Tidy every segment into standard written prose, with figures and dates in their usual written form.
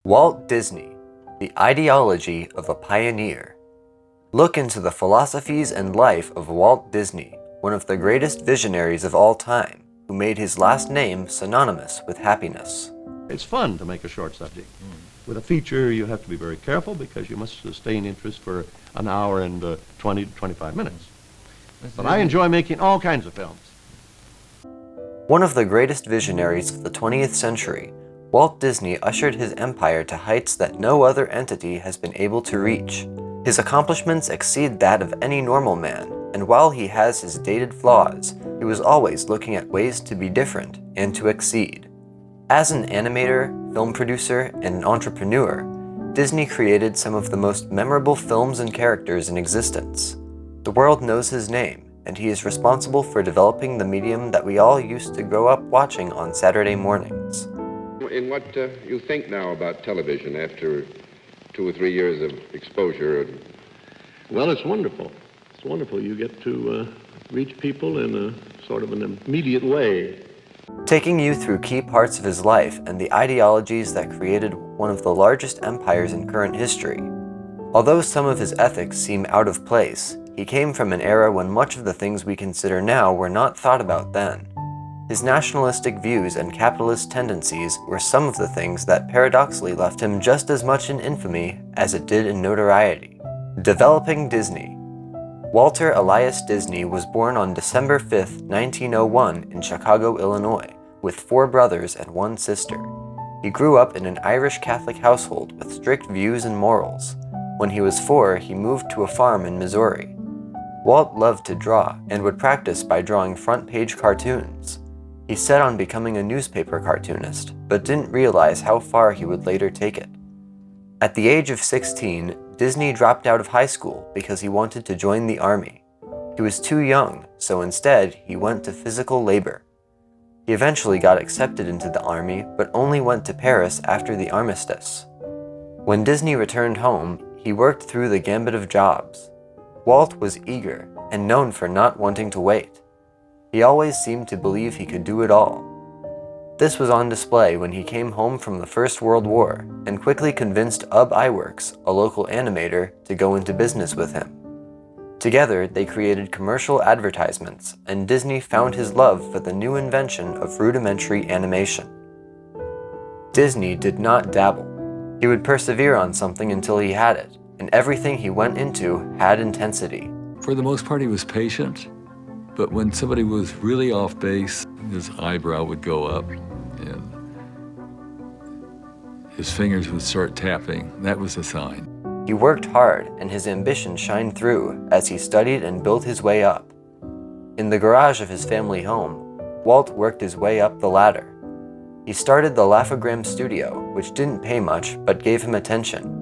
Walt Disney, the ideology of a pioneer. Look into the philosophies and life of Walt Disney, one of the greatest visionaries of all time, who made his last name synonymous with happiness. It's fun to make a short subject. With a feature, you have to be very careful because you must sustain interest for an hour and 20 to 25 minutes. But I enjoy making all kinds of films. One of the greatest visionaries of the 20th century, Walt Disney ushered his empire to heights that no other entity has been able to reach. His accomplishments exceed that of any normal man, and while he has his dated flaws, he was always looking at ways to be different and to exceed. As an animator, film producer, and an entrepreneur, Disney created some of the most memorable films and characters in existence. The world knows his name, and he is responsible for developing the medium that we all used to grow up watching on Saturday mornings. In what you think now about television after 2 or 3 years of exposure? Well, it's wonderful. It's wonderful. You get to reach people in a sort of an immediate way. Taking you through key parts of his life and the ideologies that created one of the largest empires in current history. Although some of his ethics seem out of place, he came from an era when much of the things we consider now were not thought about then. His nationalistic views and capitalist tendencies were some of the things that paradoxically left him just as much in infamy as it did in notoriety. Developing Disney. Walter Elias Disney was born on December 5, 1901 in Chicago, Illinois, with 4 brothers and 1 sister. He grew up in an Irish Catholic household with strict views and morals. When he was 4, he moved to a farm in Missouri. Walt loved to draw and would practice by drawing front-page cartoons. He set on becoming a newspaper cartoonist, but didn't realize how far he would later take it. At the age of 16, Disney dropped out of high school because he wanted to join the army. He was too young, so instead he went to physical labor. He eventually got accepted into the army, but only went to Paris after the armistice. When Disney returned home, he worked through the gambit of jobs. Walt was eager and known for not wanting to wait. He always seemed to believe he could do it all. This was on display when he came home from the First World War and quickly convinced Ub Iwerks, a local animator, to go into business with him. Together, they created commercial advertisements, and Disney found his love for the new invention of rudimentary animation. Disney did not dabble. He would persevere on something until he had it, and everything he went into had intensity. For the most part, he was patient. But when somebody was really off base, his eyebrow would go up and his fingers would start tapping. That was a sign. He worked hard and his ambition shined through as he studied and built his way up. In the garage of his family home, Walt worked his way up the ladder. He started the Laugh-O-Gram studio, which didn't pay much but gave him attention.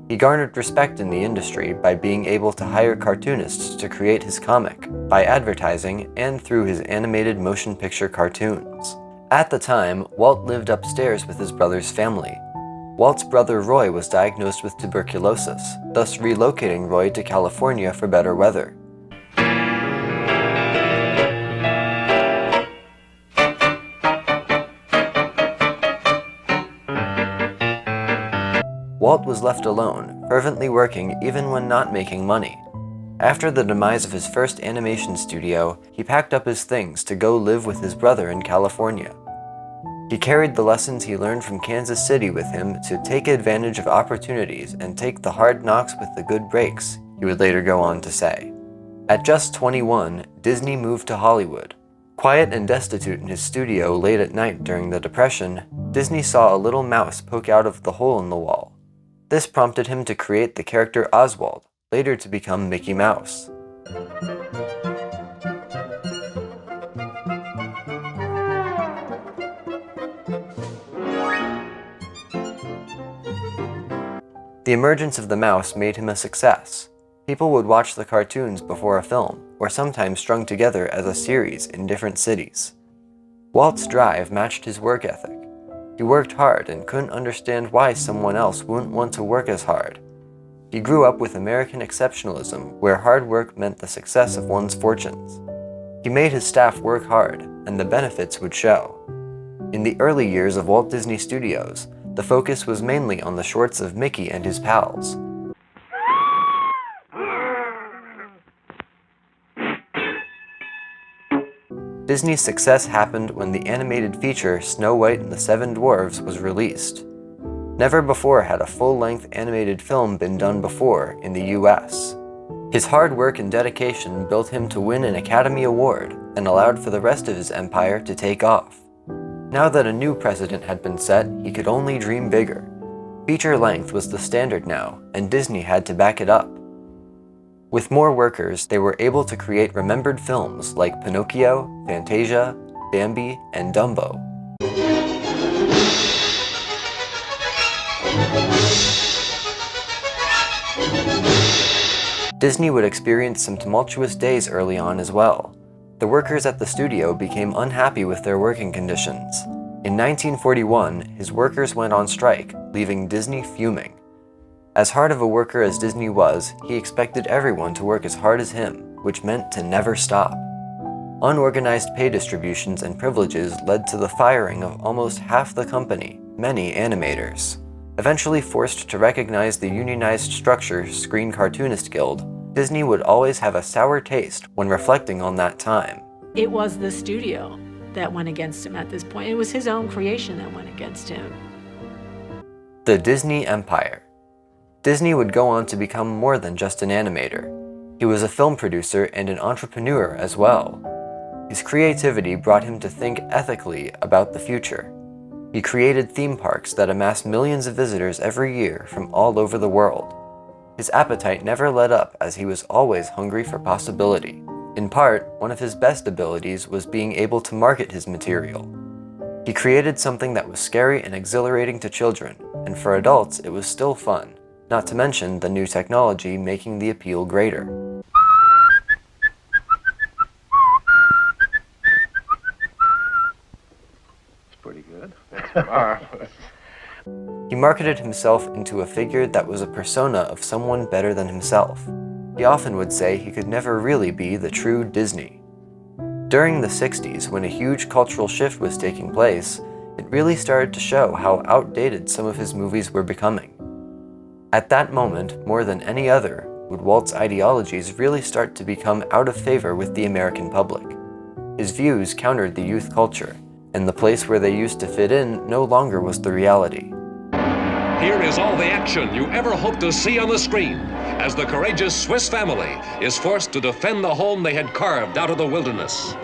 He garnered respect in the industry by being able to hire cartoonists to create his comic, by advertising, and through his animated motion picture cartoons. At the time, Walt lived upstairs with his brother's family. Walt's brother Roy was diagnosed with tuberculosis, thus relocating Roy to California for better weather. Walt was left alone, fervently working even when not making money. After the demise of his first animation studio, he packed up his things to go live with his brother in California. He carried the lessons he learned from Kansas City with him to take advantage of opportunities and take the hard knocks with the good breaks, he would later go on to say. At just 21, Disney moved to Hollywood. Quiet and destitute in his studio late at night during the Depression, Disney saw a little mouse poke out of the hole in the wall. This prompted him to create the character Oswald, later to become Mickey Mouse. The emergence of the mouse made him a success. People would watch the cartoons before a film, or sometimes strung together as a series in different cities. Walt's drive matched his work ethic. He worked hard and couldn't understand why someone else wouldn't want to work as hard. He grew up with American exceptionalism, where hard work meant the success of one's fortunes. He made his staff work hard, and the benefits would show. In the early years of Walt Disney Studios, the focus was mainly on the shorts of Mickey and his pals. Disney's success happened when the animated feature Snow White and the Seven Dwarfs was released. Never before had a full-length animated film been done before in the US. His hard work and dedication built him to win an Academy Award and allowed for the rest of his empire to take off. Now that a new precedent had been set, he could only dream bigger. Feature length was the standard now, and Disney had to back it up. With more workers, they were able to create remembered films like Pinocchio, Fantasia, Bambi, and Dumbo. Disney would experience some tumultuous days early on as well. The workers at the studio became unhappy with their working conditions. In 1941, his workers went on strike, leaving Disney fuming. As hard of a worker as Disney was, he expected everyone to work as hard as him, which meant to never stop. Unorganized pay distributions and privileges led to the firing of almost half the company, many animators. Eventually forced to recognize the unionized structure Screen Cartoonist Guild, Disney would always have a sour taste when reflecting on that time. It was the studio that went against him at this point. It was his own creation that went against him. The Disney Empire. Disney would go on to become more than just an animator. He was a film producer and an entrepreneur as well. His creativity brought him to think ethically about the future. He created theme parks that amass millions of visitors every year from all over the world. His appetite never let up as he was always hungry for possibility. In part, one of his best abilities was being able to market his material. He created something that was scary and exhilarating to children, and for adults it was still fun. Not to mention the new technology making the appeal greater. It's pretty good. That's marvelous. He marketed himself into a figure that was a persona of someone better than himself. He often would say he could never really be the true Disney. During the 60s, when a huge cultural shift was taking place, it really started to show how outdated some of his movies were becoming. At that moment, more than any other, would Walt's ideologies really start to become out of favor with the American public. His views countered the youth culture, and the place where they used to fit in no longer was the reality. Here is all the action you ever hoped to see on the screen, as the courageous Swiss family is forced to defend the home they had carved out of the wilderness.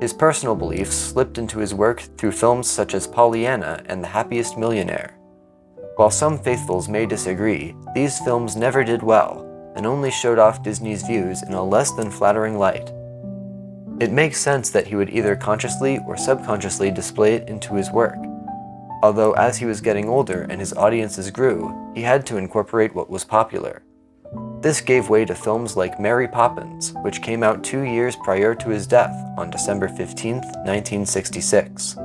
His personal beliefs slipped into his work through films such as Pollyanna and The Happiest Millionaire. While some faithfuls may disagree, these films never did well, and only showed off Disney's views in a less than flattering light. It makes sense that he would either consciously or subconsciously display it into his work. Although as he was getting older and his audiences grew, he had to incorporate what was popular. This gave way to films like Mary Poppins, which came out 2 years prior to his death on December 15, 1966.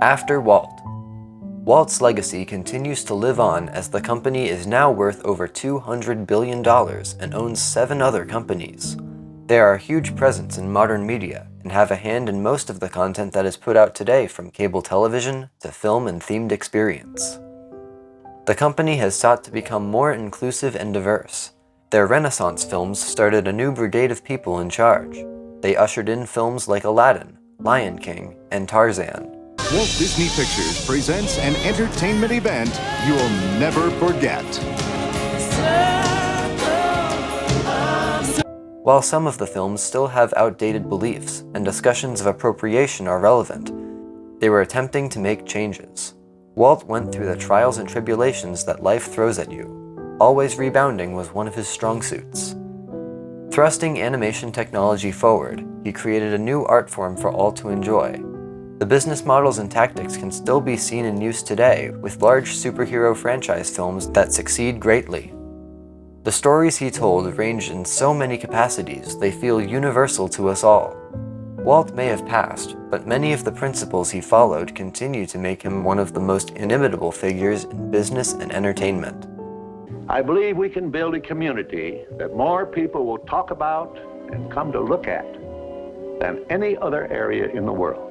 After Walt. Walt's legacy continues to live on as the company is now worth over $200 billion and owns 7 other companies. They are a huge presence in modern media and have a hand in most of the content that is put out today, from cable television to film and themed experience. The company has sought to become more inclusive and diverse. Their Renaissance films started a new brigade of people in charge. They ushered in films like Aladdin, Lion King, and Tarzan. Walt Disney Pictures presents an entertainment event you'll never forget. While some of the films still have outdated beliefs and discussions of appropriation are relevant, they were attempting to make changes. Walt went through the trials and tribulations that life throws at you. Always rebounding was one of his strong suits. Thrusting animation technology forward, he created a new art form for all to enjoy. The business models and tactics can still be seen in use today with large superhero franchise films that succeed greatly. The stories he told range in so many capacities they feel universal to us all. Walt may have passed, but many of the principles he followed continue to make him one of the most inimitable figures in business and entertainment. I believe we can build a community that more people will talk about and come to look at than any other area in the world.